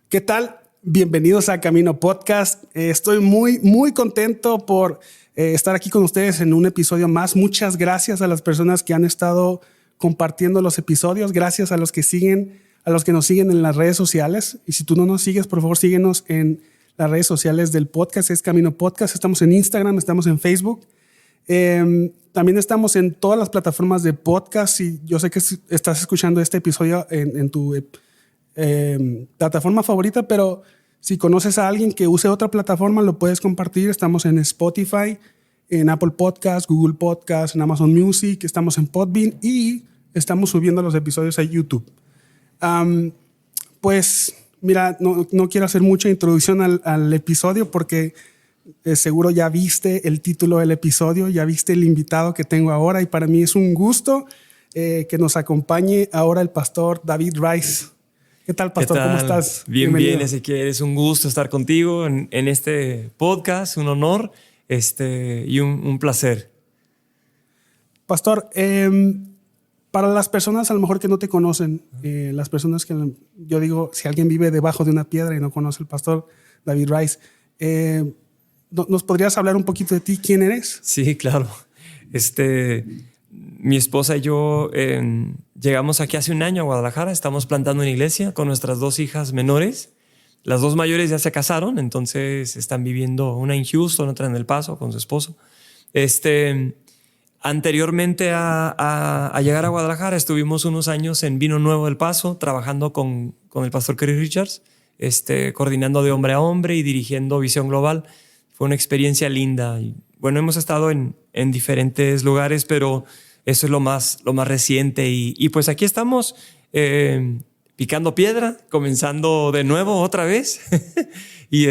¿Qué tal? Bienvenidos a Camino Podcast. Estoy muy contento por estar aquí con ustedes en un episodio más. Muchas gracias a las personas que han estado compartiendo los episodios. Gracias a los que nos siguen en las redes sociales. Y si tú no nos sigues, por favor, síguenos en las redes sociales del podcast. Es Camino Podcast. Estamos en Instagram, estamos en Facebook. También estamos en todas las plataformas de podcast. Y yo sé que estás escuchando este episodio en tu plataforma favorita, pero si conoces a alguien que use otra plataforma, lo puedes compartir. Estamos en Spotify, en Apple Podcasts, Google Podcasts, en Amazon Music, estamos en Podbean y estamos subiendo los episodios a YouTube. Pues mira, no quiero hacer mucha introducción al episodio porque seguro ya viste el título del episodio, ya viste el invitado que tengo ahora y para mí es un gusto que nos acompañe ahora el pastor David Rice. ¿Qué tal, pastor? ¿Qué tal? ¿Cómo estás? Bien, Ezequiel. Es un gusto estar contigo en este podcast, un honor y un placer. Pastor, para las personas a lo mejor que no te conocen, las personas que yo digo, si alguien vive debajo de una piedra y no conoce al pastor David Rice, ¿nos podrías hablar un poquito de ti? ¿Quién eres? Sí, claro. Mi esposa y yo llegamos aquí hace un año a Guadalajara. Estamos plantando una iglesia con nuestras dos hijas menores. Las dos mayores ya se casaron, entonces están viviendo una en Houston, otra en El Paso con su esposo. Anteriormente a llegar a Guadalajara estuvimos unos años en Vino Nuevo del Paso trabajando con el pastor Kerry Richards, coordinando de hombre a hombre y dirigiendo Visión Global. Fue una experiencia linda. Y, bueno, hemos estado en diferentes lugares, pero eso es lo más reciente. Y pues aquí estamos picando piedra, comenzando de nuevo otra vez. Y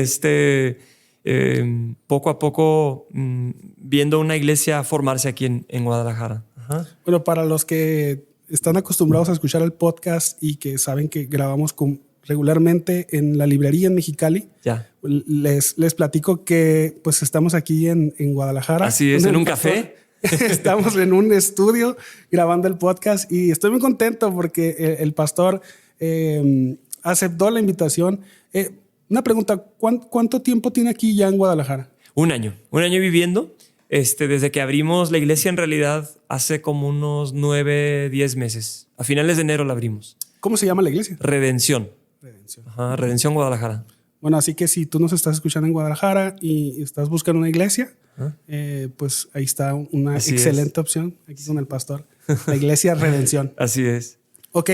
poco a poco viendo una iglesia formarse aquí en Guadalajara. Ajá. Bueno, para los que están acostumbrados a escuchar el podcast y que saben que grabamos regularmente en la librería en Mexicali, ya. Les platico que pues estamos aquí en Guadalajara. Así es, en un café. Estamos en un estudio grabando el podcast y estoy muy contento porque el pastor aceptó la invitación. Una pregunta, ¿cuánto tiempo tiene aquí ya en Guadalajara? Un año viviendo. Desde que abrimos la iglesia, en realidad, hace como unos 9-10 meses. A finales de enero la abrimos. ¿Cómo se llama la iglesia? Redención. Ajá, Redención Guadalajara. Bueno, así que si tú nos estás escuchando en Guadalajara y estás buscando una iglesia, pues ahí está una excelente opción aquí con el pastor. La iglesia Redención. Así es. Ok.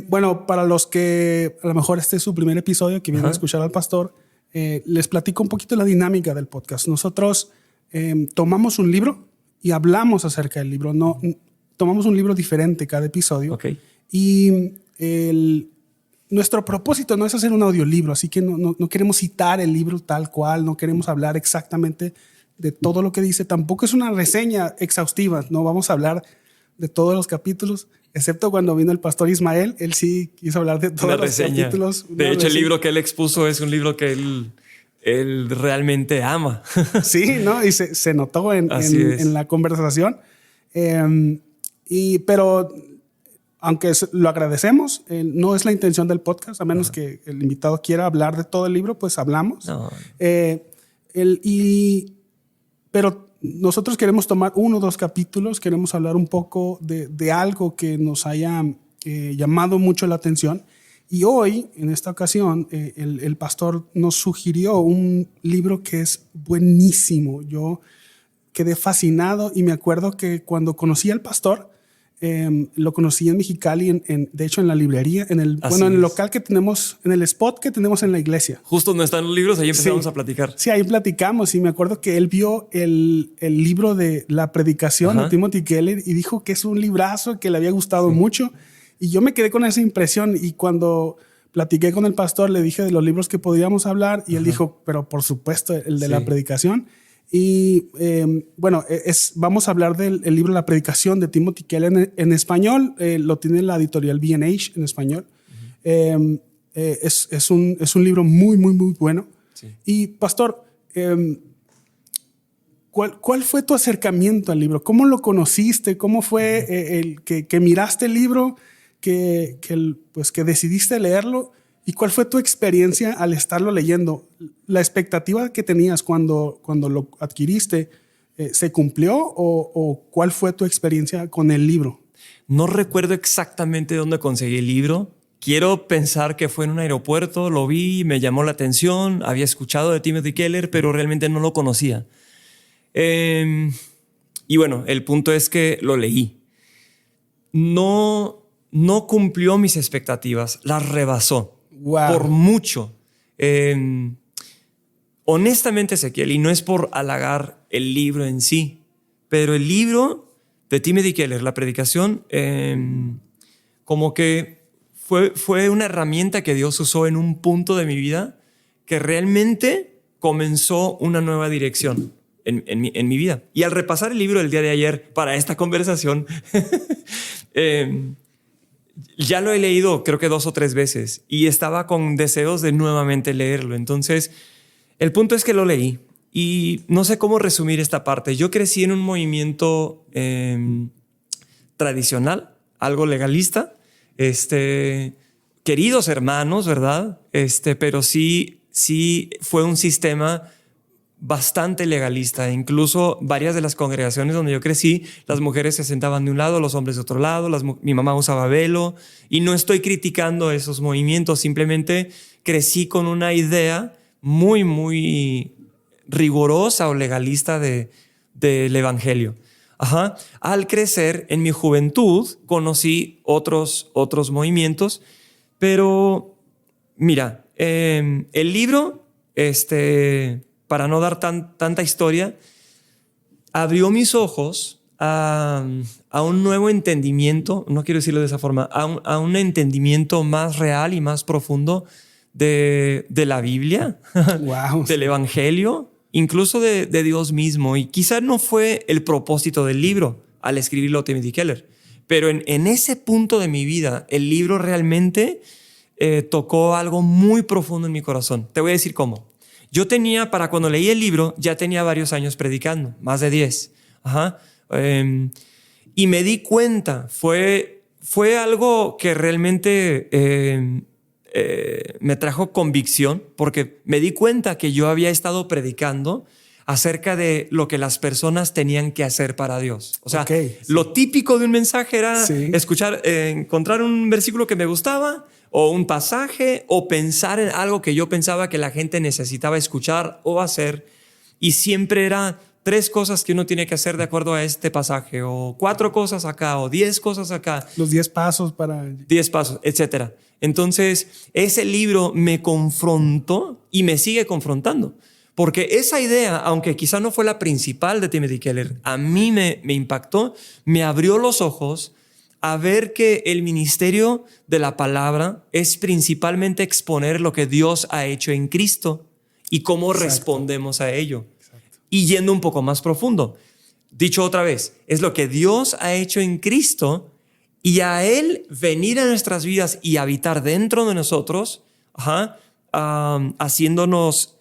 Bueno, para los que a lo mejor este es su primer episodio que vienen a escuchar al pastor, les platico un poquito la dinámica del podcast. Nosotros tomamos un libro y hablamos acerca del libro. No, tomamos un libro diferente cada episodio. Okay. Y nuestro propósito no es hacer un audiolibro, así que no queremos citar el libro tal cual, no queremos hablar exactamente de todo lo que dice. Tampoco es una reseña exhaustiva, no vamos a hablar de todos los capítulos, excepto cuando vino el pastor Ismael, él sí quiso hablar de todos los capítulos. De hecho, el libro que él expuso es un libro que él realmente ama. Sí, ¿no? Y se notó en la conversación. Pero aunque lo agradecemos, no es la intención del podcast, a menos que el invitado quiera hablar de todo el libro, pues hablamos. No. Pero nosotros queremos tomar 1 o 2 capítulos, queremos hablar un poco de algo que nos haya llamado mucho la atención. Y hoy, en esta ocasión, el pastor nos sugirió un libro que es buenísimo. Yo quedé fascinado y me acuerdo que cuando conocí al pastor, lo conocí en Mexicali, de hecho en la librería, en el local que tenemos, en el spot que tenemos en la iglesia. Justo donde están los libros, ahí empezamos a platicar. Sí, ahí platicamos y me acuerdo que él vio el libro de La Predicación de Timothy Keller y dijo que es un librazo que le había gustado mucho y yo me quedé con esa impresión y cuando platiqué con el pastor le dije de los libros que podíamos hablar y él dijo, pero por supuesto el de La Predicación. Y bueno, vamos a hablar del libro La Predicación de Timothy Keller en español. Lo tiene la editorial B&H en español. Es un libro muy bueno. Sí. Y pastor, ¿cuál fue tu acercamiento al libro? ¿Cómo lo conociste? ¿Cómo fue el que miraste el libro, que decidiste leerlo? ¿Y cuál fue tu experiencia al estarlo leyendo? ¿La expectativa que tenías cuando lo adquiriste se cumplió o cuál fue tu experiencia con el libro? No recuerdo exactamente dónde conseguí el libro. Quiero pensar que fue en un aeropuerto, lo vi, me llamó la atención, había escuchado de Timothy Keller, pero realmente no lo conocía. Y bueno, el punto es que lo leí. No cumplió mis expectativas, las rebasó. Wow. Por mucho. Honestamente, Ezequiel, y no es por halagar el libro en sí, pero el libro de Timothy Keller, la predicación, como que fue una herramienta que Dios usó en un punto de mi vida que realmente comenzó una nueva dirección en mi vida. Y al repasar el libro del día de ayer para esta conversación, ya lo he leído creo que 2 o 3 veces y estaba con deseos de nuevamente leerlo. Entonces, el punto es que lo leí y no sé cómo resumir esta parte. Yo crecí en un movimiento tradicional, algo legalista, queridos hermanos, ¿verdad? Pero sí fue un sistema bastante legalista. Incluso varias de las congregaciones donde yo crecí, las mujeres se sentaban de un lado, los hombres de otro lado, mi mamá usaba velo, y no estoy criticando esos movimientos, simplemente crecí con una idea muy, muy rigurosa o legalista del evangelio. Ajá. Al crecer en mi juventud conocí otros movimientos, pero mira, el libro, para no dar tanta historia, abrió mis ojos a un nuevo entendimiento, no quiero decirlo de esa forma, a un entendimiento más real y más profundo de la Biblia, Wow. del Evangelio, incluso de Dios mismo. Y quizás no fue el propósito del libro al escribirlo Timothy Keller, pero en ese punto de mi vida, el libro realmente tocó algo muy profundo en mi corazón. Te voy a decir cómo. Yo tenía, para cuando leí el libro, ya tenía varios años predicando, más de 10. Ajá. Y me di cuenta, fue algo que realmente me trajo convicción, porque me di cuenta que yo había estado predicando acerca de lo que las personas tenían que hacer para Dios. O sea, Sí. Lo típico de un mensaje era Sí. encontrar un versículo que me gustaba, o un pasaje, o pensar en algo que yo pensaba que la gente necesitaba escuchar o hacer, y siempre era 3 cosas que uno tiene que hacer de acuerdo a este pasaje, o 4 cosas acá, o 10 cosas acá. Los 10 pasos para... 10 pasos, etc. Entonces, ese libro me confrontó y me sigue confrontando, porque esa idea, aunque quizá no fue la principal de Timothy Keller, a mí me impactó, me abrió los ojos a ver que el ministerio de la palabra es principalmente exponer lo que Dios ha hecho en Cristo y cómo respondemos a ello. Exacto. Y yendo un poco más profundo, dicho otra vez, es lo que Dios ha hecho en Cristo y a Él venir a nuestras vidas y habitar dentro de nosotros, haciéndonos,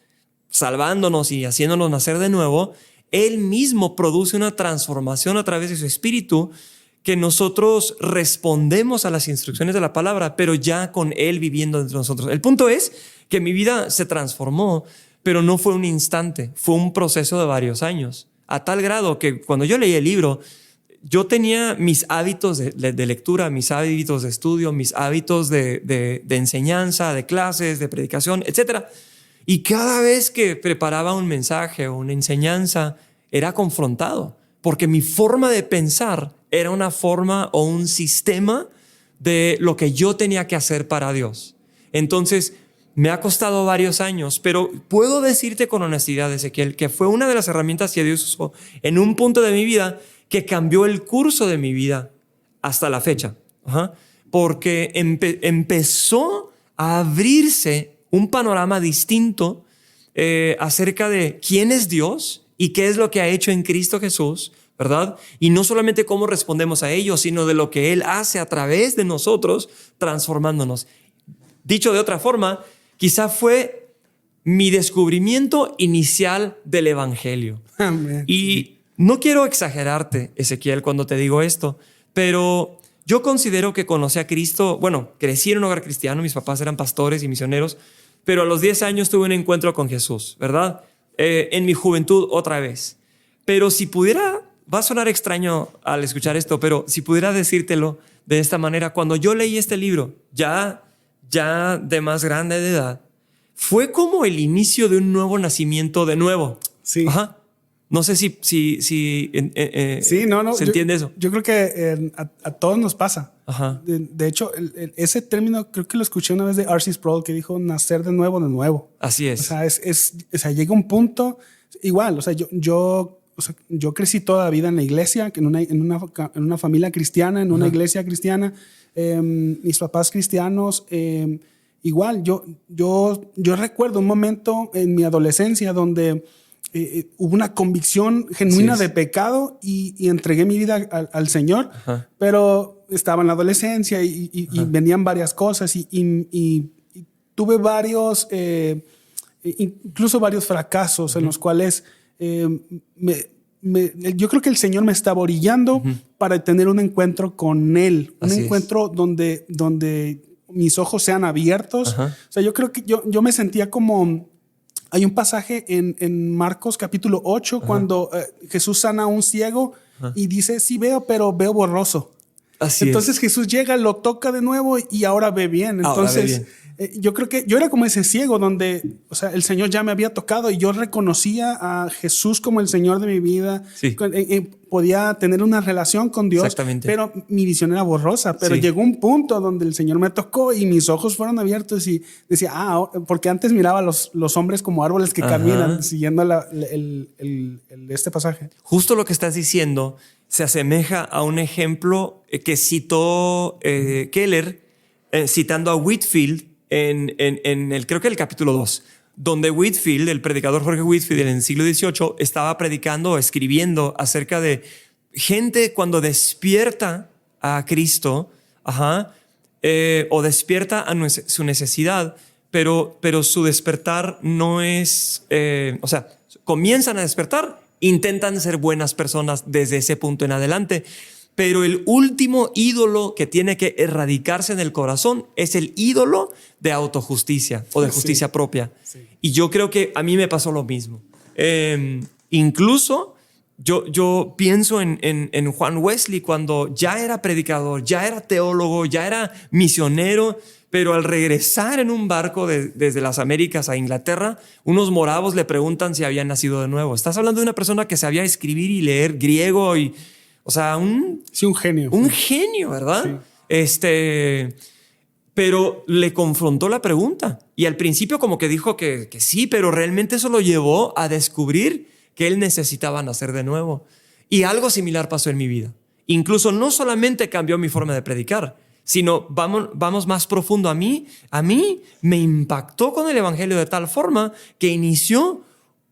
salvándonos y haciéndonos nacer de nuevo. Él mismo produce una transformación a través de su Espíritu, que nosotros respondemos a las instrucciones de la palabra, pero ya con Él viviendo dentro de nosotros. El punto es que mi vida se transformó, pero no fue un instante, fue un proceso de varios años, a tal grado que cuando yo leí el libro, yo tenía mis hábitos de lectura, mis hábitos de estudio, mis hábitos de enseñanza, de clases, de predicación, etc. Y cada vez que preparaba un mensaje o una enseñanza, era confrontado, porque mi forma de pensar era una forma o un sistema de lo que yo tenía que hacer para Dios. Entonces, me ha costado varios años, pero puedo decirte con honestidad, Ezequiel, que fue una de las herramientas que Dios usó en un punto de mi vida que cambió el curso de mi vida hasta la fecha. Porque empezó a abrirse un panorama distinto acerca de quién es Dios y qué es lo que ha hecho en Cristo Jesús, ¿verdad? Y no solamente cómo respondemos a ello, sino de lo que Él hace a través de nosotros, transformándonos. Dicho de otra forma, quizá fue mi descubrimiento inicial del Evangelio. Amén. Y no quiero exagerarte, Ezequiel, cuando te digo esto, pero Yo considero que conocí a Cristo, bueno, crecí en un hogar cristiano, mis papás eran pastores y misioneros, pero a los 10 años tuve un encuentro con Jesús, ¿verdad? En mi juventud otra vez. Pero si pudiera, va a sonar extraño al escuchar esto, pero si pudiera decírtelo de esta manera, cuando yo leí este libro, ya de más grande de edad, fue como el inicio de un nuevo nacimiento de nuevo. Sí. Ajá. No sé si sí, no. se entiende eso. Yo creo que a todos nos pasa. Ajá. De hecho, ese término creo que lo escuché una vez de R.C. Sproul, que dijo nacer de nuevo, de nuevo. Así es. O sea, llega un punto igual. O sea, yo crecí toda la vida en la iglesia, en una familia cristiana, en una iglesia cristiana. Mis papás cristianos. Igual, yo recuerdo un momento en mi adolescencia donde hubo una convicción genuina de pecado y entregué mi vida al Señor. Ajá. Pero estaba en la adolescencia y venían varias cosas y tuve varios, incluso varios fracasos en los cuales yo creo que el Señor me estaba orillando para tener un encuentro con Él, un encuentro donde mis ojos sean abiertos. Ajá. O sea, yo creo que yo me sentía como... Hay un pasaje en Marcos capítulo 8 Ajá. cuando Jesús sana a un ciego Ajá. y dice, sí veo, pero veo borroso. Así Entonces es. Jesús llega, lo toca de nuevo y ahora ve bien. Entonces yo creo que yo era como ese ciego donde, o sea, el Señor ya me había tocado y yo reconocía a Jesús como el Señor de mi vida. Sí. Podía tener una relación con Dios. Exactamente. Pero mi visión era borrosa. Pero llegó un punto donde el Señor me tocó y mis ojos fueron abiertos y decía, porque antes miraba a los hombres como árboles que Ajá. caminan siguiendo este pasaje. Justo lo que estás diciendo se asemeja a un ejemplo que citó Keller citando a Whitefield creo que el capítulo 2, donde Whitefield, el predicador Jorge Whitefield en el siglo XVIII, estaba predicando o escribiendo acerca de gente cuando despierta a Cristo, o despierta a su necesidad, pero su despertar no es, o sea, comienzan a despertar, intentan ser buenas personas desde ese punto en adelante. Pero el último ídolo que tiene que erradicarse en el corazón es el ídolo de autojusticia o de justicia propia. Sí. Y yo creo que a mí me pasó lo mismo. Incluso yo pienso en Juan Wesley cuando ya era predicador, ya era teólogo, ya era misionero, pero al regresar en un barco desde las Américas a Inglaterra, unos moravos le preguntan si había nacido de nuevo. Estás hablando de una persona que sabía escribir y leer griego y... O sea, un genio. Un genio, ¿verdad? Sí. Pero le confrontó la pregunta. Y al principio como que dijo que sí, pero realmente eso lo llevó a descubrir que él necesitaba nacer de nuevo. Y algo similar pasó en mi vida. Incluso no solamente cambió mi forma de predicar, sino vamos más profundo. A mí me impactó con el evangelio de tal forma que inició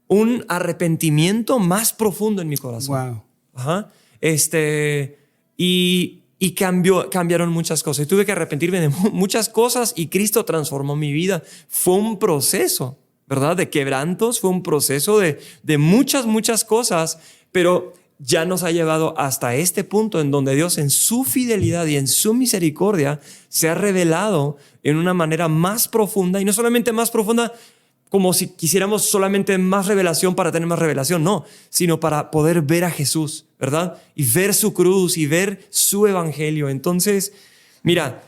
un arrepentimiento más profundo en mi corazón. Wow. Ajá. Y cambiaron muchas cosas. Y tuve que arrepentirme de muchas cosas y Cristo transformó mi vida. Fue un proceso, ¿verdad? De quebrantos, fue un proceso de muchas cosas, pero ya nos ha llevado hasta este punto en donde Dios en su fidelidad y en su misericordia se ha revelado en una manera más profunda, y no solamente más profunda como si quisiéramos solamente más revelación para tener más revelación, no, sino para poder ver a Jesús, ¿verdad? Y ver su cruz y ver su evangelio. Entonces, mira,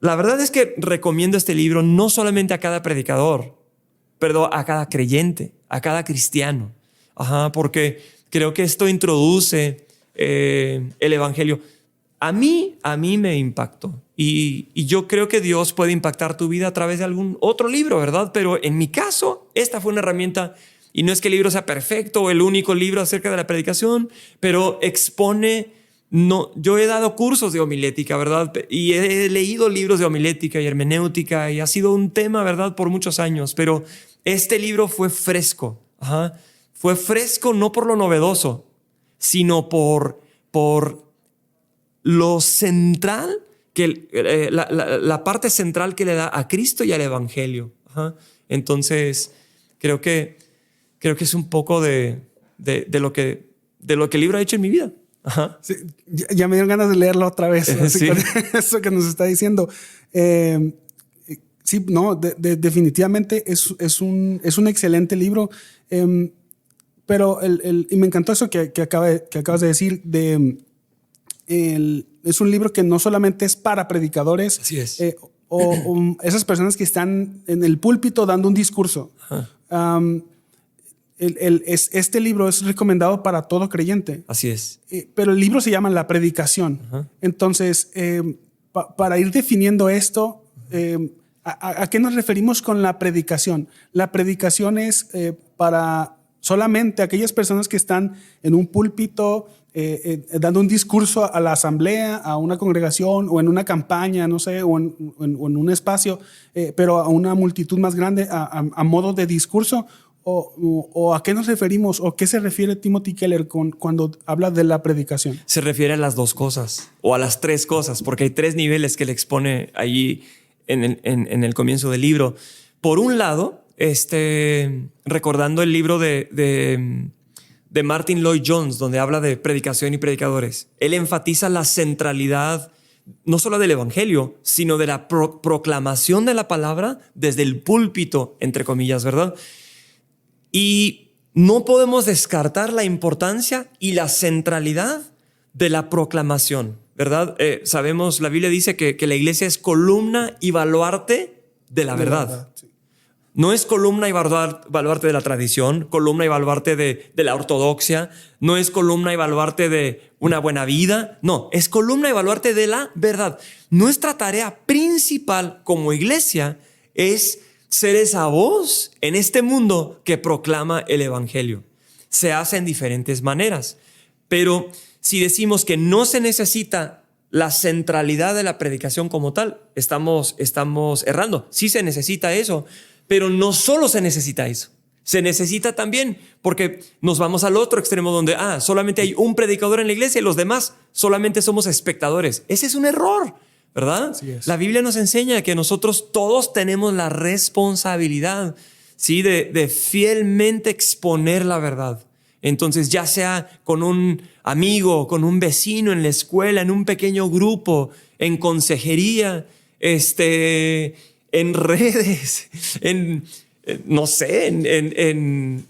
la verdad es que recomiendo este libro no solamente a cada predicador, pero a cada creyente, a cada cristiano, porque creo que esto introduce el evangelio. A mí me impactó. Y yo creo que Dios puede impactar tu vida a través de algún otro libro, ¿verdad? Pero en mi caso, esta fue una herramienta, y no es que el libro sea perfecto o el único libro acerca de la predicación, pero expone, yo he dado cursos de homilética, ¿verdad? Y he leído libros de homilética y hermenéutica y ha sido un tema, ¿verdad? Por muchos años, pero este libro fue fresco. Fue fresco no por lo novedoso, sino por lo central, la parte central que le da a Cristo y al evangelio. Entonces, creo que es un poco de lo que el libro ha hecho en mi vida. Ajá. Sí, ya me dieron ganas de leerlo otra vez. Sí. Con eso que nos está diciendo. Sí, no, definitivamente es un excelente libro. Pero y me encantó eso que acabas de decir. Es un libro que no solamente es para predicadores. Así es. O esas personas que están en el púlpito dando un discurso. Este libro es recomendado para todo creyente. Así es. Pero el libro se llama La Predicación. Ajá. Entonces, para ir definiendo esto, ¿a qué nos referimos con la predicación? La predicación es para solamente aquellas personas que están en un púlpito dando un discurso a la asamblea, a una congregación o en una campaña, no sé, o en un espacio, pero a una multitud más grande a modo de discurso. ¿O a qué nos referimos o qué se refiere Timothy Keller cuando habla de la predicación? Se refiere a las dos cosas o a las tres cosas, porque hay tres niveles que le expone allí en el comienzo del libro. Por un lado, recordando el libro de Martin Lloyd Jones, donde habla de predicación y predicadores, él enfatiza la centralidad no solo del evangelio, sino de la proclamación de la palabra desde el púlpito, entre comillas, ¿verdad? Y no podemos descartar la importancia y la centralidad de la proclamación, ¿verdad? Sabemos, la Biblia dice que la iglesia es columna y baluarte de la verdad. Sí. No es columna y baluarte de la tradición, columna y baluarte de la ortodoxia, no es columna y baluarte de una buena vida, no, es columna y baluarte de la verdad. Nuestra tarea principal como iglesia es ser esa voz en este mundo que proclama el evangelio. Se hace en diferentes maneras, pero si decimos que no se necesita la centralidad de la predicación como tal, estamos errando. Sí se necesita eso, pero no solo se necesita eso. Se necesita también, porque nos vamos al otro extremo donde solamente hay un predicador en la iglesia y los demás solamente somos espectadores. Ese es un error, ¿verdad? Así es. La Biblia nos enseña que nosotros todos tenemos la responsabilidad, ¿sí? de fielmente exponer la verdad. Entonces, ya sea con un amigo, con un vecino en la escuela, en un pequeño grupo, en consejería, en redes, no sé, en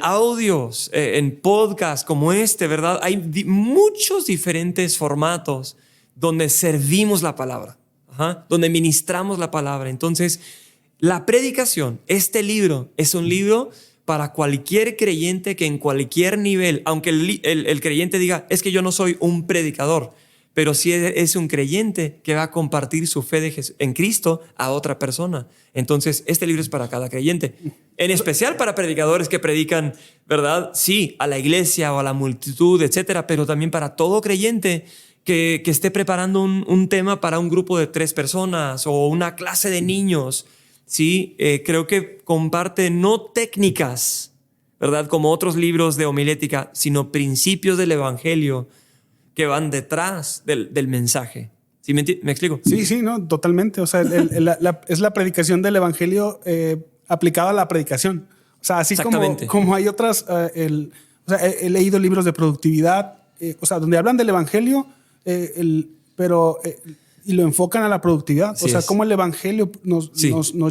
audios, en podcasts como ¿verdad? Hay muchos diferentes formatos donde servimos la palabra, donde ministramos la palabra. Entonces, la predicación, este libro es un libro para cualquier creyente que en cualquier nivel, aunque el creyente diga, es que yo no soy un predicador, pero sí es un creyente que va a compartir su fe en Cristo a otra persona. Entonces, este libro es para cada creyente, en especial para predicadores que predican, ¿verdad? Sí, a la iglesia o a la multitud, etcétera, pero también para todo creyente que esté preparando un tema para un grupo de 3 personas o una clase de niños. Sí, creo que comparte no técnicas, ¿verdad? Como otros libros de homilética, sino principios del evangelio que van detrás del mensaje. ¿Sí me explico? Sí, no, totalmente. O sea, es la predicación del evangelio aplicada a la predicación. O sea, así como hay otras, he leído libros de productividad, o sea, donde hablan del evangelio, y lo enfocan a la productividad. Sí, o sea, cómo el evangelio nos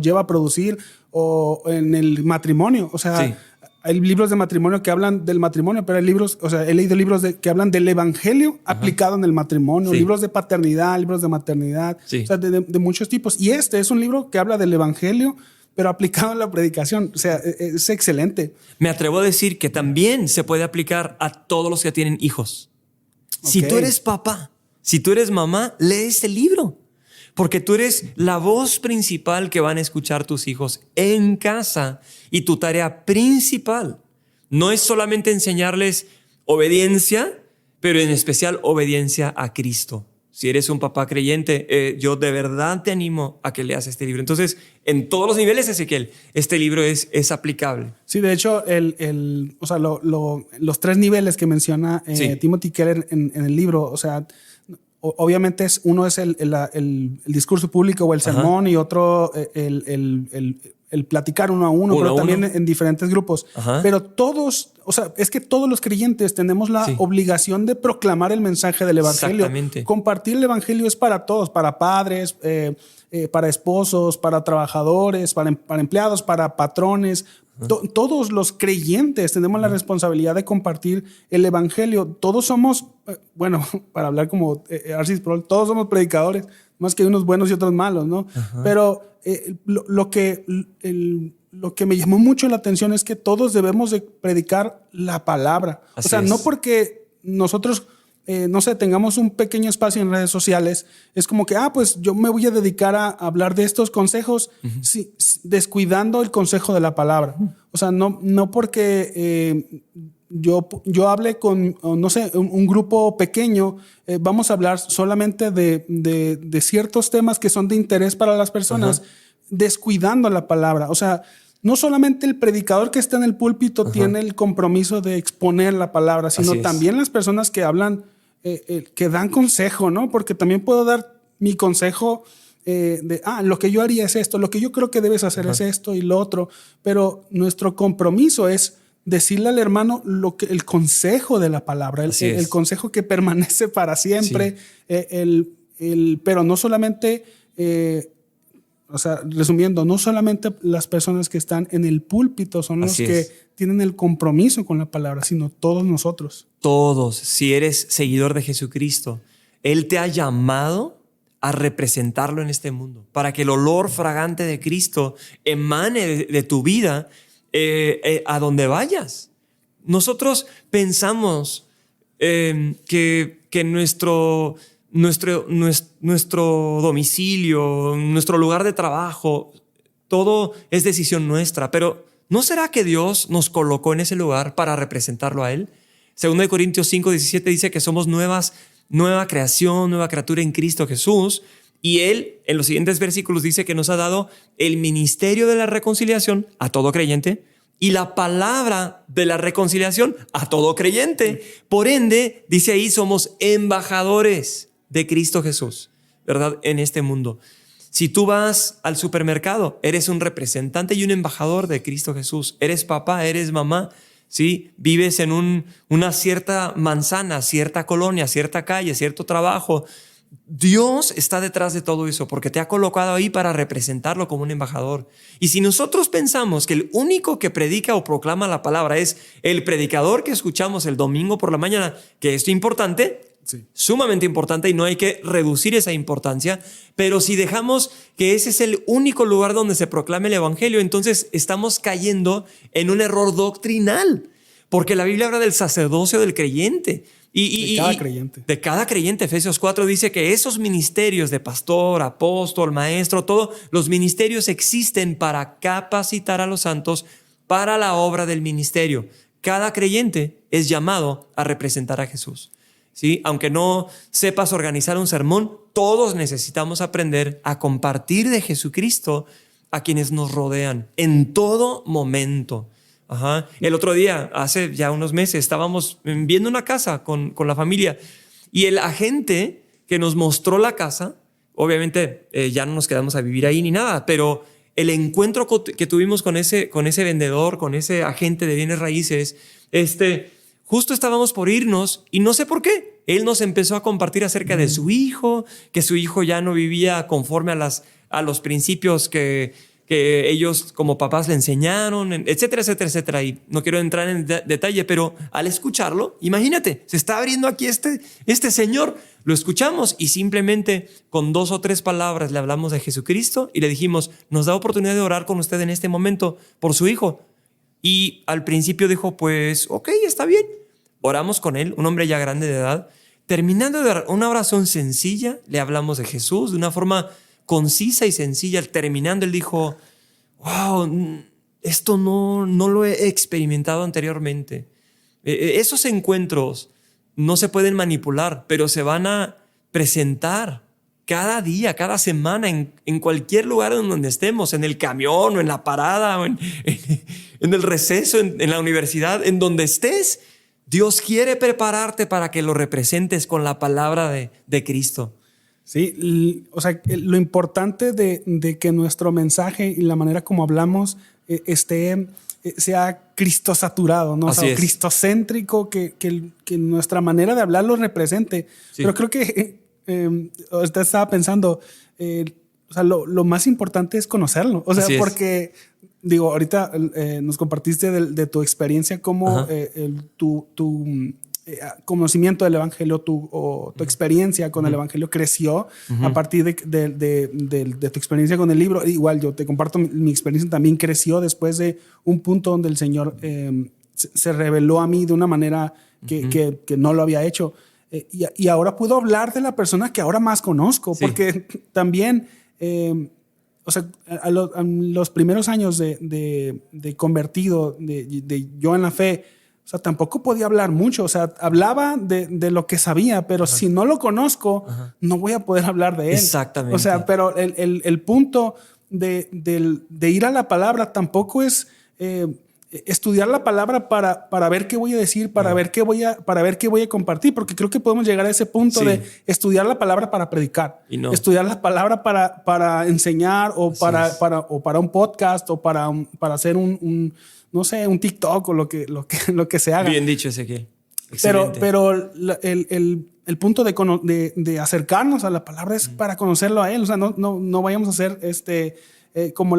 lleva a producir, o en el matrimonio. O sea, sí, hay libros de matrimonio que hablan del matrimonio, pero hay libros, o sea, he leído libros que hablan del evangelio aplicado en el matrimonio, sí, libros de paternidad, libros de maternidad, sí, o sea, de muchos tipos. Y este es un libro que habla del evangelio, pero aplicado en la predicación. O sea, es excelente. Me atrevo a decir que también se puede aplicar a todos los que tienen hijos. Si tú eres papá, si tú eres mamá, lee este libro, porque tú eres la voz principal que van a escuchar tus hijos en casa, y tu tarea principal no es solamente enseñarles obediencia, pero en especial obediencia a Cristo. Si eres un papá creyente, yo de verdad te animo a que leas este libro. Entonces, en todos los niveles, Ezequiel, este libro es aplicable. Sí, de hecho, o sea, los 3 niveles que menciona sí, Timothy Keller en el libro, o sea, obviamente uno es el discurso público o el sermón, y otro el el platicar uno a uno, pero también en diferentes grupos. Ajá. Pero todos, o sea, es que todos los creyentes tenemos la obligación de proclamar el mensaje del evangelio. Exactamente. Compartir el evangelio es para todos, para padres, para esposos, para trabajadores, para empleados, para patrones. Todos los creyentes tenemos la responsabilidad de compartir el evangelio. Todos somos, bueno, para hablar como Arcis Prol, todos somos predicadores, más que unos buenos y otros malos, ¿no? Pero lo que me llamó mucho la atención es que todos debemos de predicar la palabra. Así o sea, es. no porque nosotros no sé, tengamos un pequeño espacio en redes sociales, es como que, pues yo me voy a dedicar a hablar de estos consejos, descuidando el consejo de la palabra. O sea, no porque yo hable con, no sé, un grupo pequeño, vamos a hablar solamente de ciertos temas que son de interés para las personas, descuidando la palabra. O sea, no solamente el predicador que está en el púlpito tiene el compromiso de exponer la palabra, sino también las personas que hablan, que dan consejo, ¿no? Porque también puedo dar mi consejo lo que yo haría es esto, lo que yo creo que debes hacer es esto y lo otro, pero nuestro compromiso es decirle al hermano el consejo de la palabra, el consejo que permanece para siempre, pero no solamente... o sea, resumiendo, no solamente las personas que están en el púlpito son los que tienen el compromiso con la palabra, sino todos nosotros. Todos, si eres seguidor de Jesucristo, Él te ha llamado a representarlo en este mundo, para que el olor fragante de Cristo emane de tu vida a donde vayas. Nosotros pensamos que nuestro domicilio, nuestro lugar de trabajo, todo es decisión nuestra. Pero ¿no será que Dios nos colocó en ese lugar para representarlo a Él? 2 Corintios 5:17 dice que somos nueva creación, nueva criatura en Cristo Jesús. Y Él, en los siguientes versículos, dice que nos ha dado el ministerio de la reconciliación a todo creyente y la palabra de la reconciliación a todo creyente. Por ende, dice ahí, somos embajadores de Cristo Jesús, ¿verdad? En este mundo. Si tú vas al supermercado, eres un representante y un embajador de Cristo Jesús. Eres papá, eres mamá, ¿sí? Vives en una cierta manzana, cierta colonia, cierta calle, cierto trabajo. Dios está detrás de todo eso porque te ha colocado ahí para representarlo como un embajador. Y si nosotros pensamos que el único que predica o proclama la palabra es el predicador que escuchamos el domingo por la mañana, que esto es importante, sumamente importante, y no hay que reducir esa importancia, pero si dejamos que ese es el único lugar donde se proclame el evangelio, entonces estamos cayendo en un error doctrinal, porque la Biblia habla del sacerdocio del creyente. De cada creyente. Efesios 4 dice que esos ministerios de pastor, apóstol, maestro, todos los ministerios existen para capacitar a los santos para la obra del ministerio. Cada creyente es llamado a representar a Jesús. ¿Sí? Aunque no sepas organizar un sermón, todos necesitamos aprender a compartir de Jesucristo a quienes nos rodean en todo momento. El otro día, hace ya unos meses, estábamos viendo una casa con la familia y el agente que nos mostró la casa, obviamente ya no nos quedamos a vivir ahí ni nada, pero el encuentro que tuvimos con ese vendedor, con ese agente de bienes raíces, justo estábamos por irnos y no sé por qué. Él nos empezó a compartir acerca de su hijo, que su hijo ya no vivía conforme a los principios que ellos como papás le enseñaron, etcétera, etcétera, etcétera. Y no quiero entrar en detalle, pero al escucharlo, imagínate, se está abriendo aquí este señor. Lo escuchamos y simplemente con 2 o 3 palabras le hablamos de Jesucristo y le dijimos, nos da oportunidad de orar con usted en este momento por su hijo. Y al principio dijo, pues, ok, está bien. Oramos con él, un hombre ya grande de edad. Terminando de dar una oración sencilla, le hablamos de Jesús de una forma concisa y sencilla. Terminando, él dijo, wow, esto no lo he experimentado anteriormente. Esos encuentros no se pueden manipular, pero se van a presentar cada día, cada semana, en cualquier lugar en donde estemos, en el camión o en la parada o en el receso, en la universidad, en donde estés. Dios quiere prepararte para que lo representes con la palabra de Cristo. Sí, o sea, lo importante de que nuestro mensaje y la manera como hablamos sea cristosaturado, ¿no? O sea, cristocéntrico, que nuestra manera de hablar lo represente. Sí. Pero creo que usted estaba pensando, o sea, lo más importante es conocerlo. O sea, porque, digo, ahorita nos compartiste de tu experiencia, como tu conocimiento del evangelio, tu experiencia con el evangelio creció a partir de tu experiencia con el libro. Igual yo te comparto, mi experiencia también creció después de un punto donde el Señor se reveló a mí de una manera que no lo había hecho. Y ahora puedo hablar de la persona que ahora más conozco, porque también, o sea, a los primeros años de convertido, de yo en la fe, o sea, tampoco podía hablar mucho. O sea, hablaba de lo que sabía, pero si no lo conozco, no voy a poder hablar de él. Exactamente. O sea, pero el punto de ir a la palabra tampoco es estudiar la palabra para ver qué voy a decir, para ver qué voy a compartir, porque creo que podemos llegar a ese punto de estudiar la palabra para predicar, estudiar la palabra para enseñar o para un podcast o para hacer no sé, un TikTok o lo que se haga. Bien dicho, Ezequiel. Pero el punto de acercarnos a la palabra es para conocerlo a él. O sea, no vayamos a hacer como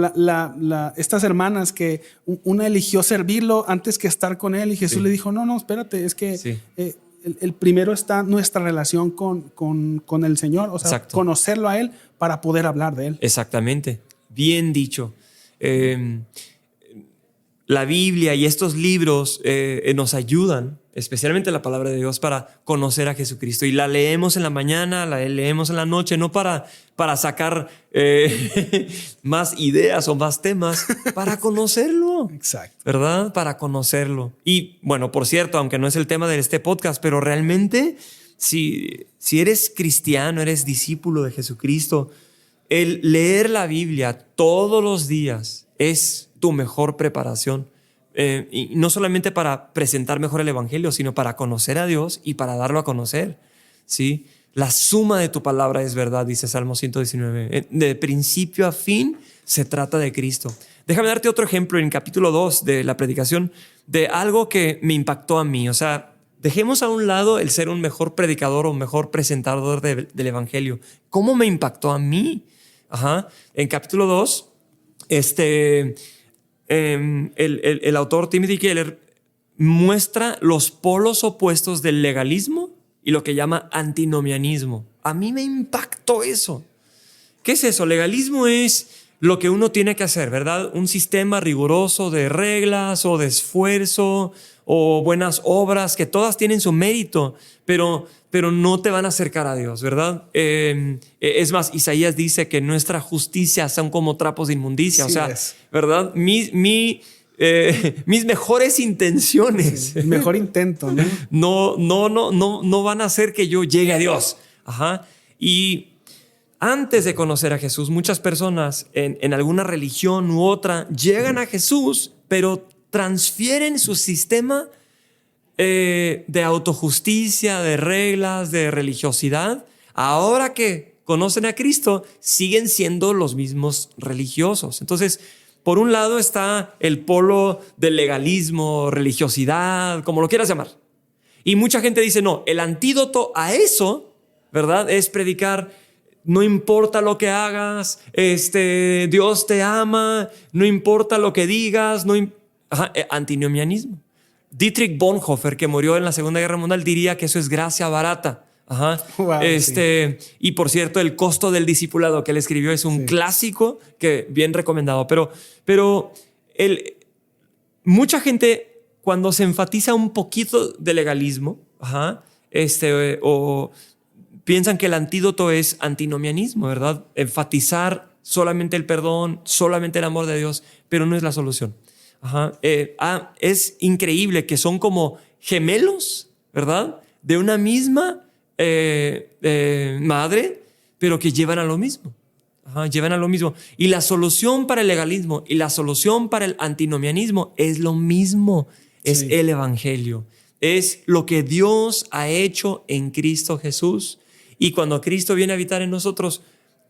estas hermanas que una eligió servirlo antes que estar con él, y Jesús le dijo, no, espérate, es que el primero está nuestra relación con el Señor, o sea, conocerlo a él para poder hablar de él. Exactamente, bien dicho. La Biblia y estos libros nos ayudan, especialmente la palabra de Dios, para conocer a Jesucristo. Y la leemos en la mañana, la leemos en la noche, no para sacar más ideas o más temas, para conocerlo. Exacto. ¿Verdad? Para conocerlo. Y bueno, por cierto, aunque no es el tema de este podcast, pero realmente si eres cristiano, eres discípulo de Jesucristo, el leer la Biblia todos los días es tu mejor preparación. Y no solamente para presentar mejor el evangelio, sino para conocer a Dios y para darlo a conocer. ¿Sí? La suma de tu palabra es verdad, dice Salmo 119. De principio a fin se trata de Cristo. Déjame darte otro ejemplo en capítulo 2 de la predicación de algo que me impactó a mí. O sea, dejemos a un lado el ser un mejor predicador o mejor presentador del evangelio. ¿Cómo me impactó a mí? En capítulo 2, el autor Timothy Keller muestra los polos opuestos del legalismo y lo que llama antinomianismo. A mí me impactó eso. ¿Qué es eso? Legalismo es lo que uno tiene que hacer, ¿verdad? Un sistema riguroso de reglas o de esfuerzo o buenas obras que todas tienen su mérito, pero no te van a acercar a Dios, ¿verdad? Es más, Isaías dice que nuestra justicia son como trapos de inmundicia, sí, o sea, ¿verdad? Mis mejores intenciones, sí, el mejor intento, ¿no? No van a hacer que yo llegue a Dios. Y antes de conocer a Jesús, muchas personas en alguna religión u otra llegan a Jesús, pero transfieren su sistema de autojusticia, de reglas, de religiosidad. Ahora que conocen a Cristo, siguen siendo los mismos religiosos. Entonces, por un lado está el polo del legalismo, religiosidad, como lo quieras llamar. Y mucha gente dice, no, el antídoto a eso, ¿verdad?, es predicar: no importa lo que hagas, Dios te ama, no importa lo que digas, antinomianismo. Dietrich Bonhoeffer, que murió en la Segunda Guerra Mundial, diría que eso es gracia barata. Wow, sí. Y por cierto, El costo del discipulado, que él escribió, es un clásico que bien recomendado. Pero mucha gente, cuando se enfatiza un poquito de legalismo, o piensan que el antídoto es antinomianismo, ¿verdad? Enfatizar solamente el perdón, solamente el amor de Dios, pero no es la solución. Es increíble que son como gemelos, ¿verdad?, de una misma madre, pero que llevan a lo mismo. Llevan a lo mismo. Y la solución para el legalismo y la solución para el antinomianismo es lo mismo. Es el evangelio. Es lo que Dios ha hecho en Cristo Jesús. Y cuando Cristo viene a habitar en nosotros,